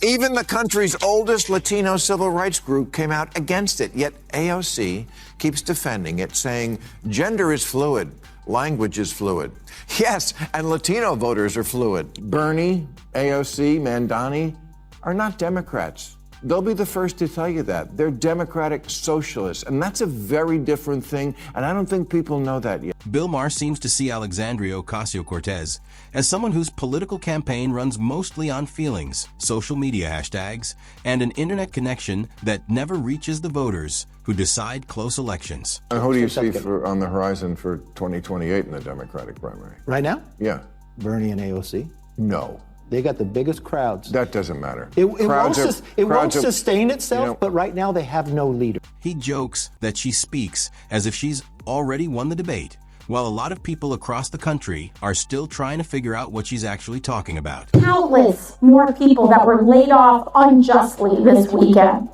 Even the country's oldest Latino civil rights group came out against it, yet AOC keeps defending it, saying gender is fluid, language is fluid. Yes, and Latino voters are fluid. Bernie, AOC, Mandani are not Democrats. They'll be the first to tell you that. They're democratic socialists, and that's a very different thing, and I don't think people know that yet. Bill Maher seems to see Alexandria Ocasio-Cortez as someone whose political campaign runs mostly on feelings, social media hashtags, and an internet connection that never reaches the voters who decide close elections. And who do you see on the horizon for 2028 in the Democratic primary? Right now? Yeah. Bernie and AOC. No. They got the biggest crowds. That doesn't matter. It won't sustain itself, but right now they have no leader. He jokes that she speaks as if she's already won the debate, while a lot of people across the country are still trying to figure out what she's actually talking about. Countless more people that were laid off unjustly this weekend.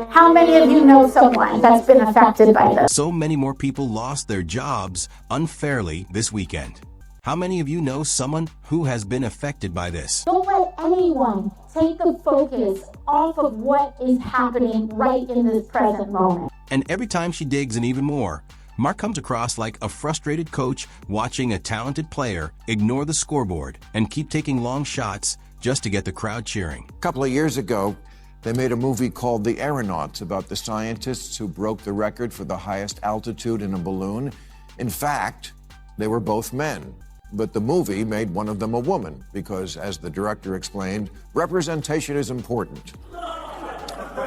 How many of you know someone that's been affected by this? So many more people lost their jobs unfairly this weekend. How many of you know someone who has been affected by this? Don't let anyone take the focus off of what is happening right in this present moment. And every time she digs in even more, Mark comes across like a frustrated coach watching a talented player ignore the scoreboard and keep taking long shots just to get the crowd cheering. A couple of years ago, they made a movie called The Aeronauts about the scientists who broke the record for the highest altitude in a balloon. In fact, they were both men. But the movie made one of them a woman because, as the director explained, representation is important.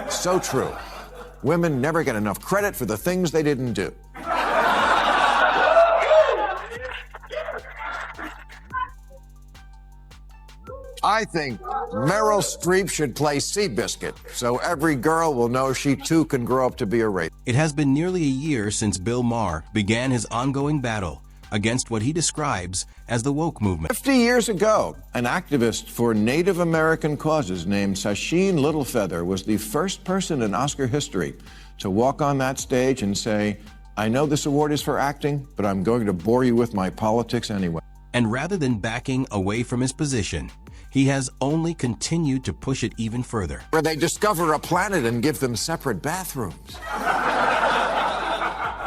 So true. Women never get enough credit for the things they didn't do. I think Meryl Streep should play Seabiscuit, so every girl will know she too can grow up to be a rapist. It has been nearly a year since Bill Maher began his ongoing battle against what he describes as the woke movement. 50 years ago, an activist for Native American causes named Sacheen Littlefeather was the first person in Oscar history to walk on that stage and say, I know this award is for acting, but I'm going to bore you with my politics anyway. And rather than backing away from his position, he has only continued to push it even further. Where they discover a planet and give them separate bathrooms.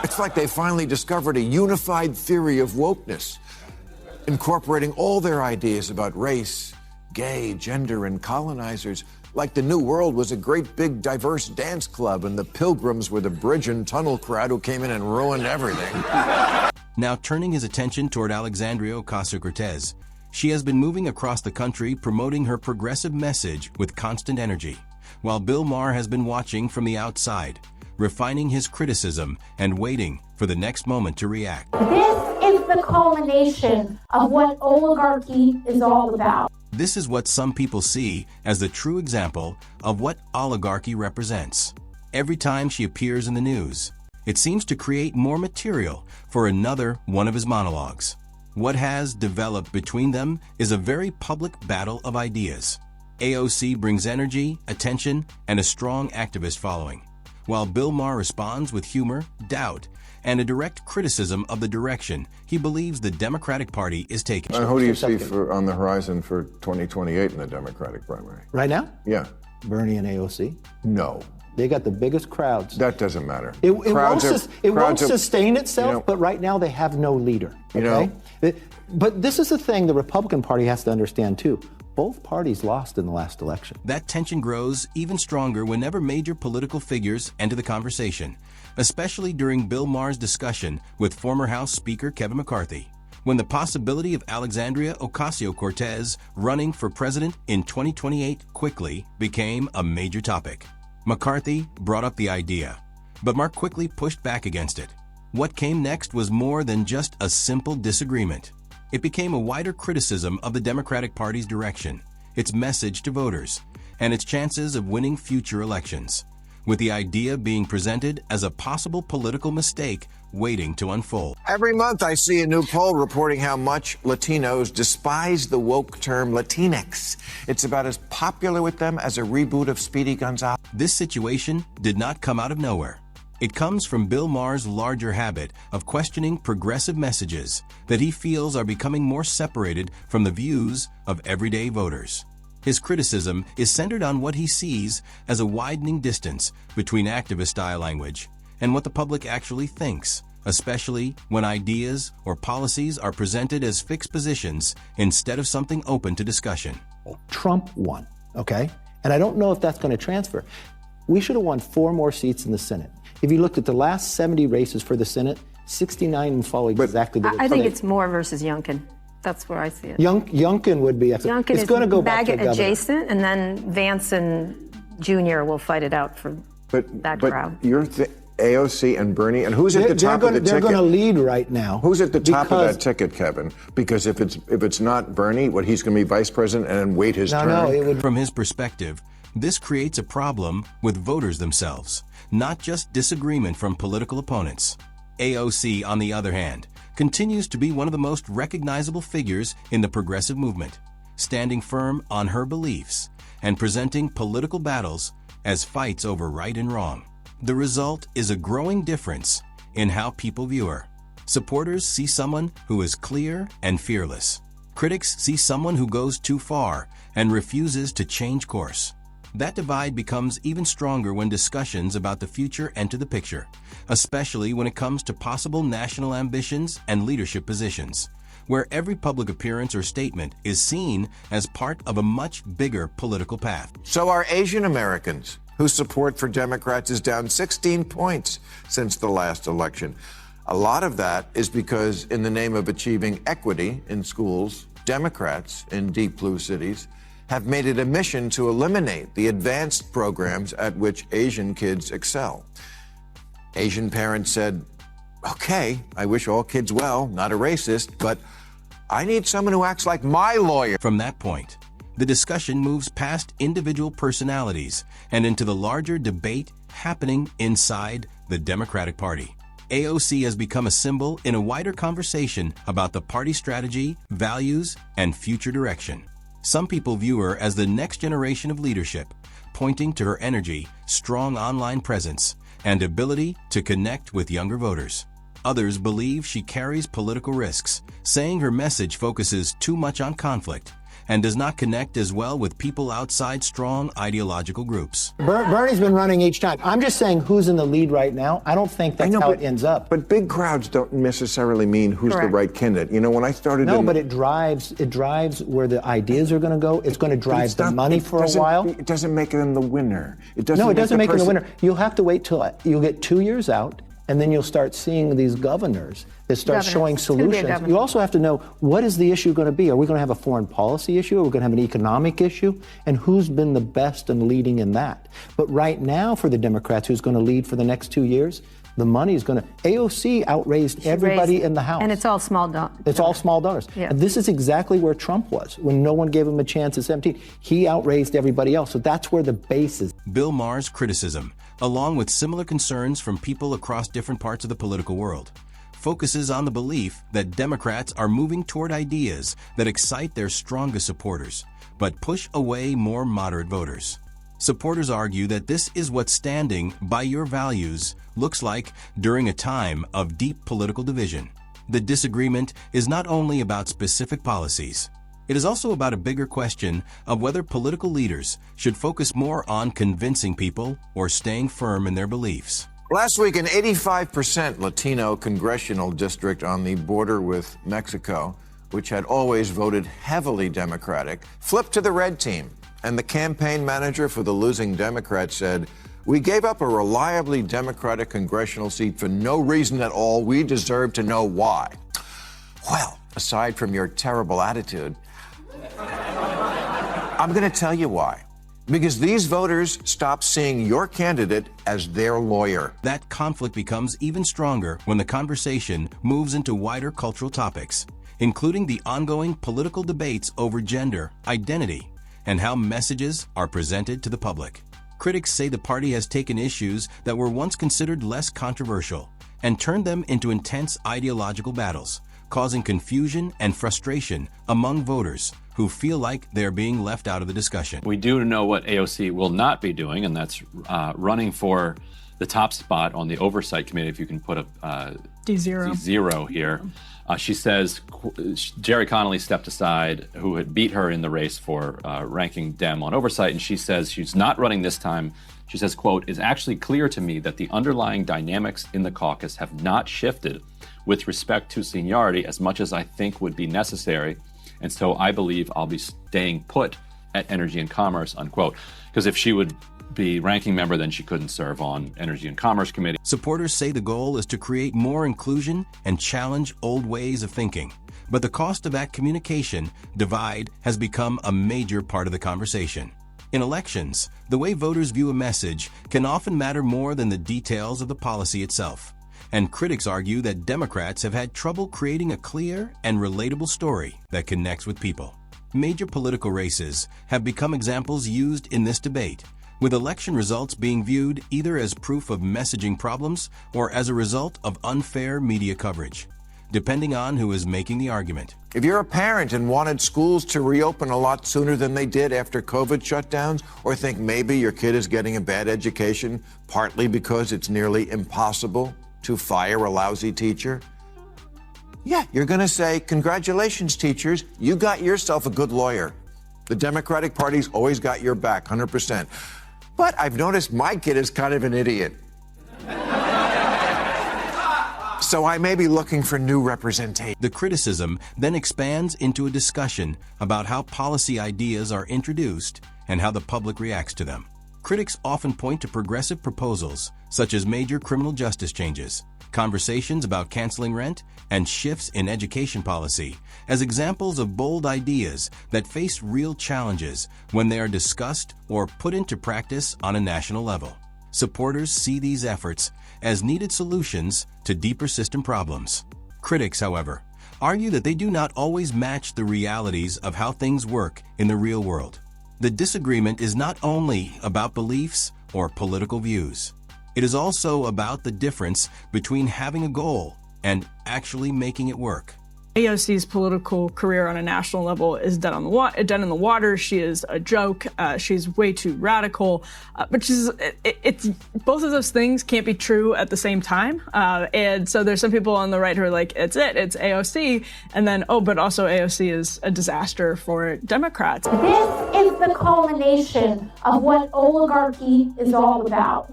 It's like they finally discovered a unified theory of wokeness, incorporating all their ideas about race, gay, gender, and colonizers, like the New World was a great big diverse dance club and the Pilgrims were the bridge and tunnel crowd who came in and ruined everything. Now turning his attention toward Alexandria Ocasio-Cortez, she has been moving across the country promoting her progressive message with constant energy, while Bill Maher has been watching from the outside, refining his criticism and waiting for the next moment to react. This is the culmination of what oligarchy is all about. This is what some people see as the true example of what oligarchy represents. Every time she appears in the news, it seems to create more material for another one of his monologues. What has developed between them is a very public battle of ideas. AOC brings energy, attention, and a strong activist following, while Bill Maher responds with humor, doubt, and a direct criticism of the direction he believes the Democratic Party is taking. And who do you see on the horizon for 2028 in the Democratic primary? Right now? Yeah. Bernie and AOC. No. They got the biggest crowds. That doesn't matter. It won't sustain itself, but right now they have no leader. Okay? But this is the thing the Republican Party has to understand too. Both parties lost in the last election. That tension grows even stronger whenever major political figures enter the conversation, especially during Bill Maher's discussion with former House Speaker Kevin McCarthy, when the possibility of Alexandria Ocasio-Cortez running for president in 2028 quickly became a major topic. McCarthy brought up the idea, but Mark quickly pushed back against it. What came next was more than just a simple disagreement. It became a wider criticism of the Democratic Party's direction, its message to voters, and its chances of winning future elections, with the idea being presented as a possible political mistake waiting to unfold. Every month I see a new poll reporting how much Latinos despise the woke term Latinx. It's about as popular with them as a reboot of Speedy Gonzales. This situation did not come out of nowhere. It comes from Bill Maher's larger habit of questioning progressive messages that he feels are becoming more separated from the views of everyday voters. His criticism is centered on what he sees as a widening distance between activist-style language and what the public actually thinks, especially when ideas or policies are presented as fixed positions instead of something open to discussion. Trump won, okay? And I don't know if that's going to transfer. We should have won 4 more seats in the Senate. If you looked at the last 70 races for the Senate, 69 and follow exactly the way. I think it's Moore versus Youngkin. That's where I see it. Youngkin would be excellent. Youngkin it's going to go back to MAGA adjacent, and then Vance and Jr. will fight it out for that crowd. But you're AOC and Bernie, and who's at the top of the ticket? They're going to lead right now. Who's at the top of that ticket, Kevin? Because if it's not Bernie, he's going to be vice president and then wait his turn? No, it would. From his perspective, this creates a problem with voters themselves, not just disagreement from political opponents. AOC, on the other hand, continues to be one of the most recognizable figures in the progressive movement, standing firm on her beliefs and presenting political battles as fights over right and wrong. The result is a growing difference in how people view her. Supporters see someone who is clear and fearless. Critics see someone who goes too far and refuses to change course. That divide becomes even stronger when discussions about the future enter the picture, especially when it comes to possible national ambitions and leadership positions, where every public appearance or statement is seen as part of a much bigger political path. So our Asian Americans, whose support for Democrats is down 16 points since the last election. A lot of that is because, in the name of achieving equity in schools, Democrats in deep blue cities have made it a mission to eliminate the advanced programs at which Asian kids excel. Asian parents said, okay, I wish all kids well, not a racist, but I need someone who acts like my lawyer. From that point, the discussion moves past individual personalities and into the larger debate happening inside the Democratic Party. AOC has become a symbol in a wider conversation about the party strategy, values, and future direction. Some people view her as the next generation of leadership, pointing to her energy, strong online presence, and ability to connect with younger voters. Others believe she carries political risks, saying her message focuses too much on conflict and does not connect as well with people outside strong ideological groups. Bernie's been running each time. I'm just saying who's in the lead right now. I don't think that's how it ends up. But big crowds don't necessarily mean who's the right candidate. You know, when I started... No, but it drives where the ideas are going to go. It's going to drive the money for a while. It doesn't make them the winner. It doesn't make them the winner. You'll have to wait till you'll get 2 years out, and then you'll start seeing these governors that start showing solutions. You also have to know, what is the issue going to be? Are we going to have a foreign policy issue? Are we going to have an economic issue? And who's been the best in leading in that? But right now, for the Democrats, who's going to lead for the next 2 years? The money is going to... AOC outraised everybody in the House. And it's all small donors. It's all small donors. Yeah. And this is exactly where Trump was, when no one gave him a chance at 17. He outraised everybody else. So that's where the base is. Bill Maher's criticism, along with similar concerns from people across different parts of the political world, focuses on the belief that Democrats are moving toward ideas that excite their strongest supporters, but push away more moderate voters. Supporters argue that this is what standing by your values looks like during a time of deep political division. The disagreement is not only about specific policies. It is also about a bigger question of whether political leaders should focus more on convincing people or staying firm in their beliefs. Last week, an 85% Latino congressional district on the border with Mexico, which had always voted heavily Democratic, flipped to the red team. And the campaign manager for the losing Democrat said, "We gave up a reliably Democratic congressional seat for no reason at all. We deserve to know why." Well, aside from your terrible attitude, I'm going to tell you why. Because these voters stop seeing your candidate as their lawyer. That conflict becomes even stronger when the conversation moves into wider cultural topics, including the ongoing political debates over gender, identity, and how messages are presented to the public. Critics say the party has taken issues that were once considered less controversial and turned them into intense ideological battles, causing confusion and frustration among voters who feel like they're being left out of the discussion. We do know what AOC will not be doing, and that's running for the top spot on the oversight committee, if you can put a D0 here. She says Jerry Connolly stepped aside, who had beat her in the race for ranking Dem on oversight, and she says she's not running this time. She says, quote, "It's actually clear to me that the underlying dynamics in the caucus have not shifted with respect to seniority as much as I think would be necessary. And so I believe I'll be staying put at Energy and Commerce," unquote. Because if she would be ranking member, then she couldn't serve on Energy and Commerce Committee. Supporters say the goal is to create more inclusion and challenge old ways of thinking. But the cost of that communication divide has become a major part of the conversation. In elections, the way voters view a message can often matter more than the details of the policy itself. And critics argue that Democrats have had trouble creating a clear and relatable story that connects with people. Major political races have become examples used in this debate, with election results being viewed either as proof of messaging problems or as a result of unfair media coverage, depending on who is making the argument. If you're a parent and wanted schools to reopen a lot sooner than they did after COVID shutdowns, or think maybe your kid is getting a bad education partly because it's nearly impossible to fire a lousy teacher, yeah, you're going to say, congratulations, teachers, you got yourself a good lawyer. The Democratic Party's always got your back, 100%. But I've noticed my kid is kind of an idiot. So I may be looking for new representation. The criticism then expands into a discussion about how policy ideas are introduced and how the public reacts to them. Critics often point to progressive proposals, such as major criminal justice changes, conversations about canceling rent, and shifts in education policy, as examples of bold ideas that face real challenges when they are discussed or put into practice on a national level. Supporters see these efforts as needed solutions to deeper system problems. Critics, however, argue that they do not always match the realities of how things work in the real world. The disagreement is not only about beliefs or political views. It is also about the difference between having a goal and actually making it work. AOC's political career on a national level is dead in the water. She is a joke. She's way too radical. But it's both of those things can't be true at the same time. And so there's some people on the right who are like, it's AOC. And then, but also AOC is a disaster for Democrats. This is the culmination of what oligarchy is all about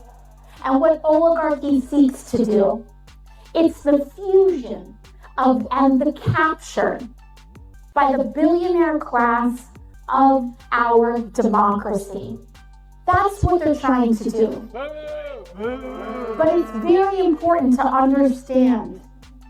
and what oligarchy seeks to do. It's the fusion of and the capture by the billionaire class of our democracy. That's what they're trying to do. But it's very important to understand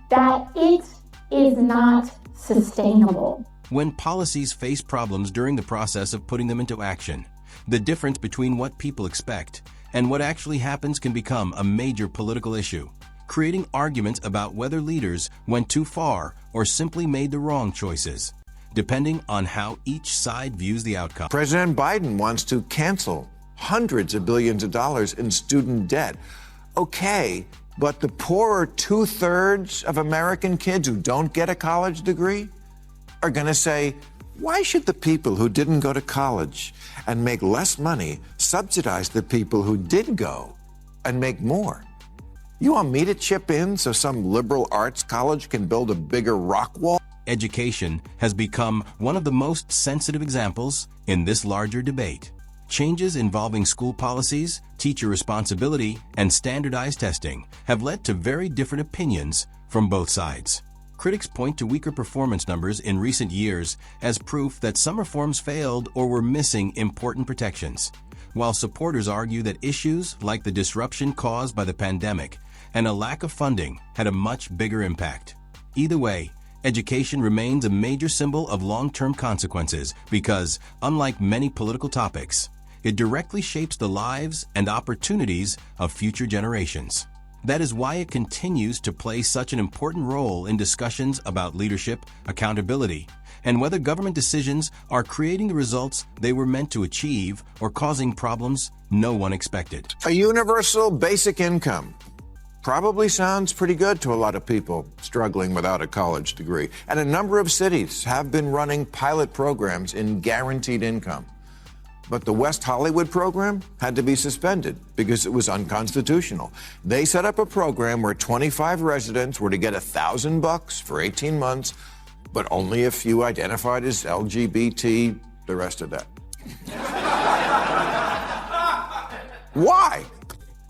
that it is not sustainable. When policies face problems during the process of putting them into action, the difference between what people expect and what actually happens can become a major political issue, creating arguments about whether leaders went too far or simply made the wrong choices, depending on how each side views the outcome. President Biden wants to cancel hundreds of billions of dollars in student debt. Okay, but the poorer 2/3 of American kids who don't get a college degree are going to say, why should the people who didn't go to college and make less money subsidize the people who did go and make more? You want me to chip in so some liberal arts college can build a bigger rock wall? Education has become one of the most sensitive examples in this larger debate. Changes involving school policies, teacher responsibility, and standardized testing have led to very different opinions from both sides. Critics point to weaker performance numbers in recent years as proof that some reforms failed or were missing important protections, while supporters argue that issues like the disruption caused by the pandemic and a lack of funding had a much bigger impact. Either way, education remains a major symbol of long-term consequences because, unlike many political topics, it directly shapes the lives and opportunities of future generations. That is why it continues to play such an important role in discussions about leadership, accountability, and whether government decisions are creating the results they were meant to achieve or causing problems no one expected. A universal basic income probably sounds pretty good to a lot of people struggling without a college degree. And a number of cities have been running pilot programs in guaranteed income. But the West Hollywood program had to be suspended because it was unconstitutional. They set up a program where 25 residents were to get $1,000 for 18 months, but only a few identified as LGBT, the rest of that. Why?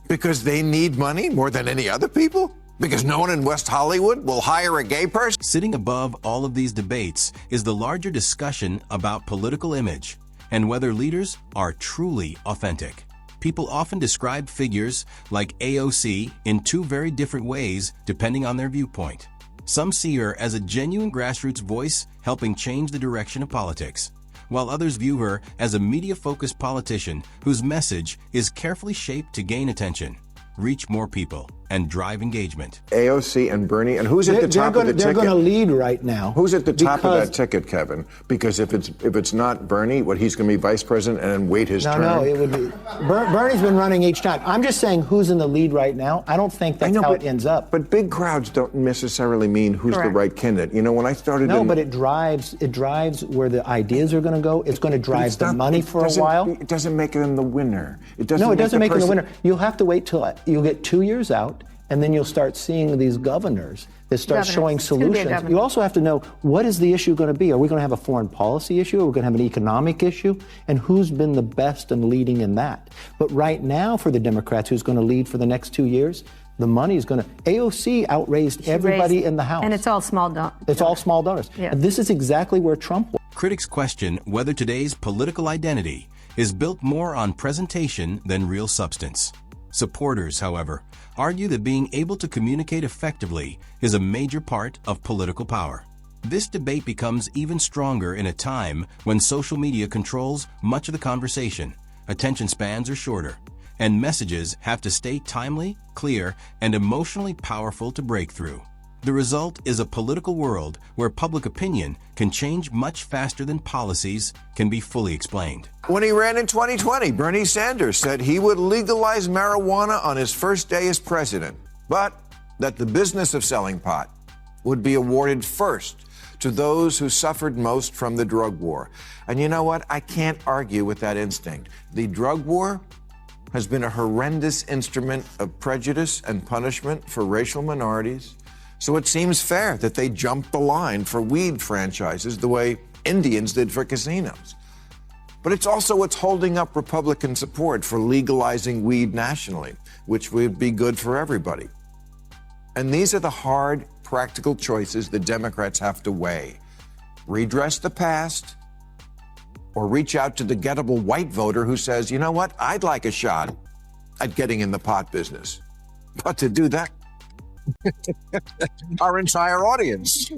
Because they need money more than any other people? Because no one in West Hollywood will hire a gay person? Sitting above all of these debates is the larger discussion about political image and whether leaders are truly authentic. People often describe figures like AOC in two very different ways depending on their viewpoint. Some see her as a genuine grassroots voice helping change the direction of politics, while others view her as a media-focused politician whose message is carefully shaped to gain attention, reach more people, and drive engagement. AOC and Bernie, and who's at the top of the ticket? They're going to lead right now. Who's at the top of that ticket, Kevin? Because if it's not Bernie, he's going to be vice president and then wait his turn? No, it would be. Bernie's been running each time. I'm just saying who's in the lead right now. I don't think that's how it ends up. But big crowds don't necessarily mean who's the right candidate. You know, when I started but it drives where the ideas are going to go. It's going to drive the money for a while. It doesn't make them the winner. It doesn't make them the winner. You'll have to wait till you'll get 2 years out, and then you'll start seeing these governors that start showing solutions. You also have to know, what is the issue going to be? Are we going to have a foreign policy issue? Are we going to have an economic issue? And who's been the best in leading in that? But right now, for the Democrats, who's going to lead for the next 2 years, the money is going to... AOC outraised everybody in the House. And it's all small donors. It's all small donors. Yeah. And this is exactly where Trump was. Critics question whether today's political identity is built more on presentation than real substance. Supporters, however, argue that being able to communicate effectively is a major part of political power. This debate becomes even stronger in a time when social media controls much of the conversation, attention spans are shorter, and messages have to stay timely, clear, and emotionally powerful to break through. The result is a political world where public opinion can change much faster than policies can be fully explained. When he ran in 2020, Bernie Sanders said he would legalize marijuana on his first day as president, but that the business of selling pot would be awarded first to those who suffered most from the drug war. And you know what? I can't argue with that instinct. The drug war has been a horrendous instrument of prejudice and punishment for racial minorities. So it seems fair that they jumped the line for weed franchises the way Indians did for casinos. But it's also what's holding up Republican support for legalizing weed nationally, which would be good for everybody. And these are the hard, practical choices the Democrats have to weigh. Redress the past, or reach out to the gettable white voter who says, you know what, I'd like a shot at getting in the pot business. But to do that, our entire audience.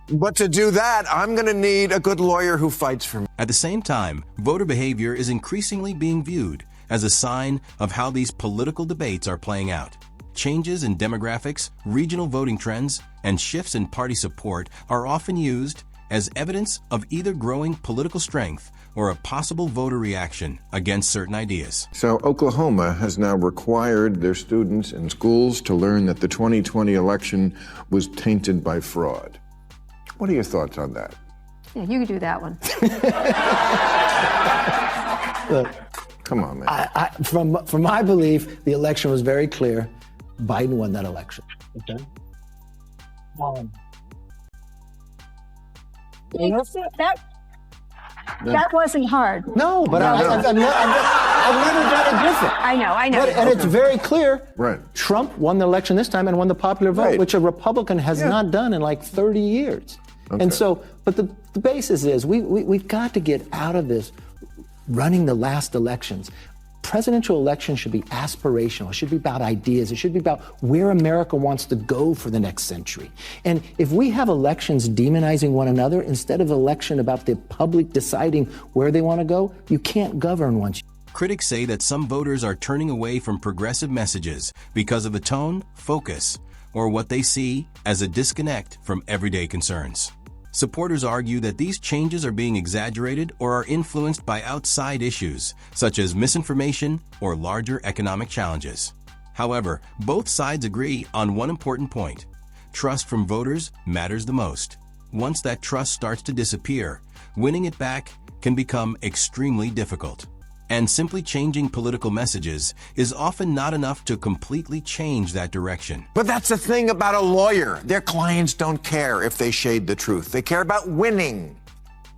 But to do that, I'm going to need a good lawyer who fights for me. At the same time, voter behavior is increasingly being viewed as a sign of how these political debates are playing out. Changes in demographics, regional voting trends, and shifts in party support are often used as evidence of either growing political strength or a possible voter reaction against certain ideas. So Oklahoma has now required their students in schools to learn that the 2020 election was tainted by fraud. What are your thoughts on that? Yeah, you could do that one. Look, come on, man. From my belief, the election was very clear. Biden won that election. Okay. That wasn't hard. No, but I've never done it different. I know. And it's very clear. Right. Trump won the election this time and won the popular vote, Right. which a Republican has not done in like 30 years. Okay. And so, but the basis is we've got to get out of this running the last elections. Presidential elections should be aspirational. It should be about ideas. It should be about where America wants to go for the next century. And if we have elections demonizing one another instead of election about the public deciding where they want to go, you can't govern once. Critics say that some voters are turning away from progressive messages because of the tone, focus, or what they see as a disconnect from everyday concerns. Supporters argue that these changes are being exaggerated or are influenced by outside issues, such as misinformation or larger economic challenges. However, both sides agree on one important point. Trust from voters matters the most. Once that trust starts to disappear, winning it back can become extremely difficult. And simply changing political messages is often not enough to completely change that direction. But that's the thing about a lawyer. Their clients don't care if they shade the truth. They care about winning.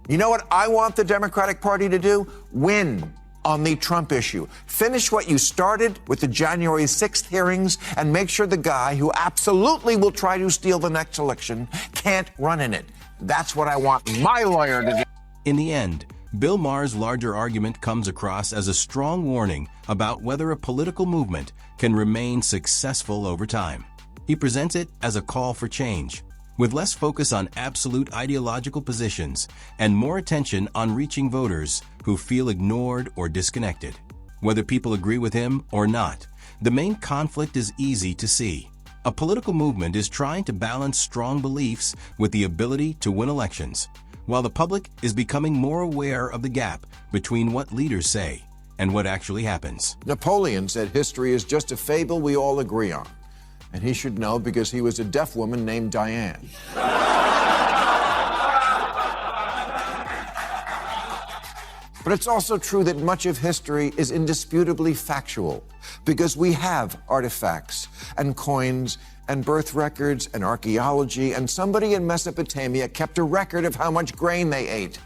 You know what I want the Democratic Party to do? Win on the Trump issue. Finish what you started with the January 6th hearings and make sure the guy who absolutely will try to steal the next election can't run in it. That's what I want my lawyer to do. In the end, Bill Maher's larger argument comes across as a strong warning about whether a political movement can remain successful over time. He presents it as a call for change, with less focus on absolute ideological positions and more attention on reaching voters who feel ignored or disconnected. Whether people agree with him or not, the main conflict is easy to see. A political movement is trying to balance strong beliefs with the ability to win elections, while the public is becoming more aware of the gap between what leaders say and what actually happens. Napoleon said history is just a fable we all agree on. And he should know because he was a deaf woman named Diane. But it's also true that much of history is indisputably factual because we have artifacts and coins and birth records and archaeology, and somebody in Mesopotamia kept a record of how much grain they ate.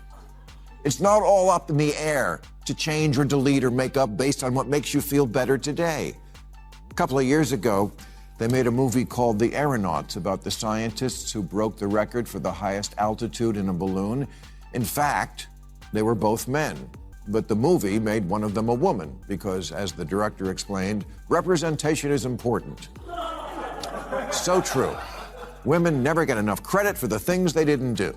It's not all up in the air to change or delete or make up based on what makes you feel better today. A couple of years ago, they made a movie called The Aeronauts about the scientists who broke the record for the highest altitude in a balloon. In fact, they were both men, but the movie made one of them a woman because, as the director explained, representation is important. So true. Women never get enough credit for the things they didn't do.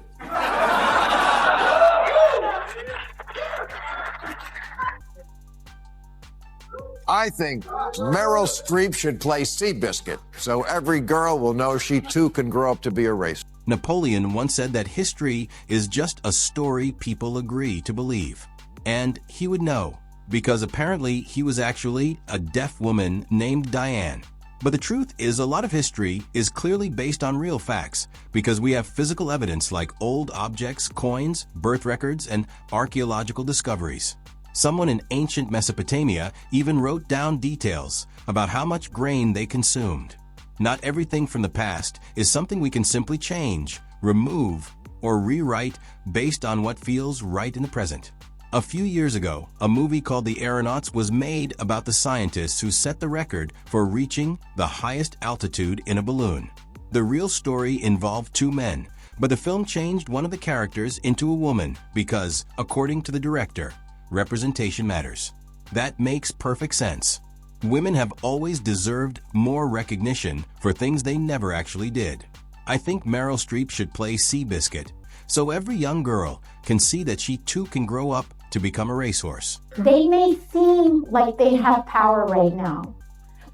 I think Meryl Streep should play Seabiscuit, so every girl will know she too can grow up to be a racer. Napoleon once said that history is just a story people agree to believe. And he would know, because apparently he was actually a deaf woman named Diane. But the truth is, a lot of history is clearly based on real facts because we have physical evidence like old objects, coins, birth records, and archaeological discoveries. Someone in ancient Mesopotamia even wrote down details about how much grain they consumed. Not everything from the past is something we can simply change, remove, or rewrite based on what feels right in the present. A few years ago, a movie called The Aeronauts was made about the scientists who set the record for reaching the highest altitude in a balloon. The real story involved two men, but the film changed one of the characters into a woman because, according to the director, representation matters. That makes perfect sense. Women have always deserved more recognition for things they never actually did. I think Meryl Streep should play Seabiscuit, so every young girl can see that she too can grow up to become a racehorse. They may seem like they have power right now,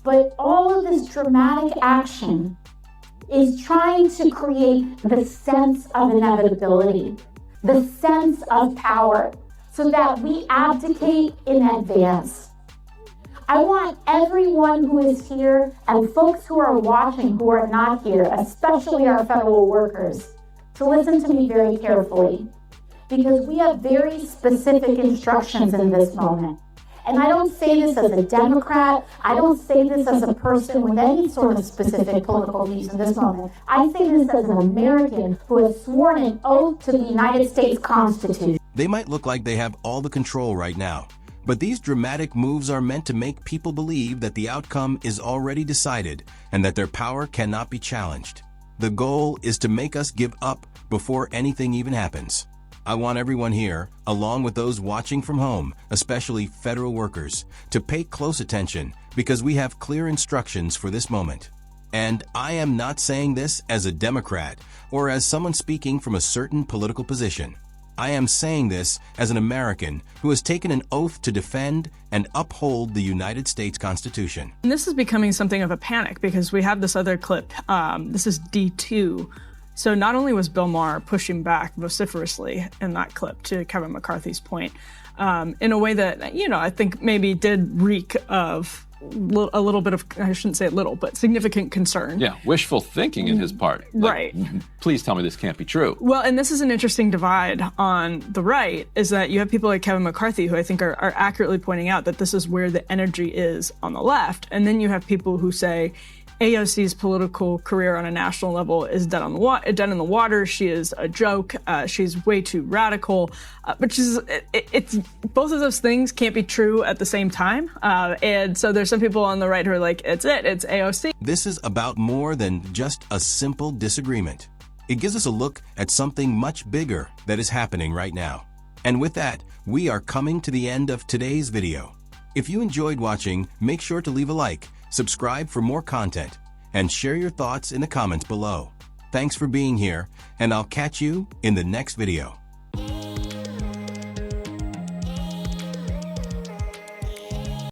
but all of this dramatic action is trying to create the sense of inevitability, the sense of power, so that we abdicate in advance. I want everyone who is here and folks who are watching who are not here, especially our federal workers, to listen to me very carefully, because we have very specific instructions in this moment. And I don't say this as a Democrat. I don't say this as a person with any sort of specific political views in this moment. I say this as an American who has sworn an oath to the United States Constitution. They might look like they have all the control right now, but these dramatic moves are meant to make people believe that the outcome is already decided and that their power cannot be challenged. The goal is to make us give up before anything even happens. I want everyone here, along with those watching from home, especially federal workers, to pay close attention because we have clear instructions for this moment. And I am not saying this as a Democrat or as someone speaking from a certain political position. I am saying this as an American who has taken an oath to defend and uphold the United States Constitution. And this is becoming something of a panic because we have this other clip. This is D2. So not only was Bill Maher pushing back vociferously in that clip, to Kevin McCarthy's point, in a way that, I think maybe did reek of a little bit of, I shouldn't say little, but significant concern. Yeah, wishful thinking in his part. Right. Please tell me this can't be true. Well, and this is an interesting divide on the right, is that you have people like Kevin McCarthy, who I think are accurately pointing out that this is where the energy is on the left. And then you have people who say AOC's political career on a national level is dead in the water. She is a joke. She's way too radical. But it's both of those things can't be true at the same time. And so there's some people on the right who are like, it's AOC. This is about more than just a simple disagreement. It gives us a look at something much bigger that is happening right now. And with that, we are coming to the end of today's video. If you enjoyed watching, make sure to leave a like, subscribe for more content, and share your thoughts in the comments below. Thanks for being here, and I'll catch you in the next video.